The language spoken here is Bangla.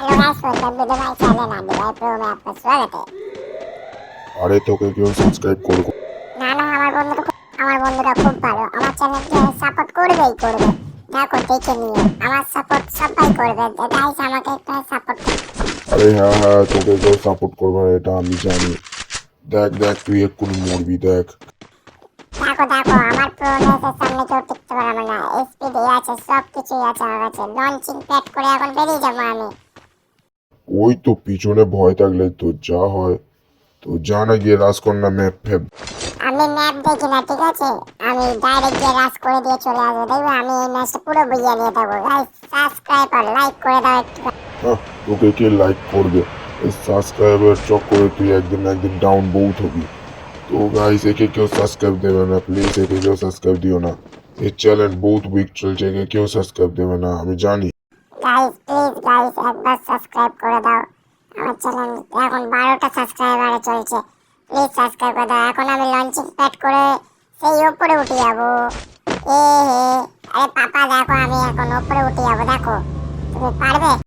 Hello guys, welcome to my channel aunty भाई प्रो में आपका स्वागत है। আরে তোকে কেউ সাবস্ক্রাইব করবো? না না, আমার বন্ধুরা খুব ভালো, আমার চ্যানেলকে সাপোর্ট করবেই করবে। দেখো দেখে নিও, আমার সাপোর্ট সবাই করবে। গাইস আমাকে একটু সাপোর্ট করো। আরে হ্যাঁ হ্যাঁ, তোকে কেউ সাপোর্ট করবে না এটা আমি জানি। দেখ দেখ, তুই এক্ষুনি মরবি দেখ। দেখো দেখো, আমার প্রো ম্যাচের সামনে কেউ টিকতে পারবে না। স্পিড আছে, সব কিছুই আছে আমার কাছে। লঞ্চিং প্যাড করে এখন বেরিয়ে যাবো আমি। ওই তো পিছনে ভয় থাকলে তো যা হয়, তো যা না গিয়ে রাজ কর না ম্যাপ ফ্যাপ। আমি ম্যাপ দেখি না, ঠিক আছে? আমি ডাইরেক্ট গিয়ে রাশ করে দিয়ে চলে আসবো। দেখবে আমি এই ম্যাচটা পুরো বুঝিয়ে নিয়ে দেবো। গাইস সাবস্ক্রাইব আর লাইক করে দাও একটু। হ্যাঁ, তোকে কে লাইক করবে? এই সাবস্ক্রাইবের চক্করে তুই একদিন না একদিন ডাউন বহুত হবি। তো গাইস, একে কেউ সাবস্ক্রাইব দেবে না, প্লিজ একে কেউ সাবস্ক্রাইব দিও না। এই চ্যানেল বহুত উইক চলছে, একে কেউ সাবস্ক্রাইব দেবে না আমি জানি। গাইস প্লিজ গাইস একবার সাবস্ক্রাইব করে দাও। আমার চ্যানেল এখন 12টা সাবস্ক্রাইবারে চলছে। প্লিজ সাবস্ক্রাইব করে দাও। এখন আমি লঞ্চিং প্যাড করে সেই উপরে উঠে যাবো। এ হে, আরে পাপা দেখো, আমি এখন উপরে উঠে যাবো। দেখো তুমি পারবে?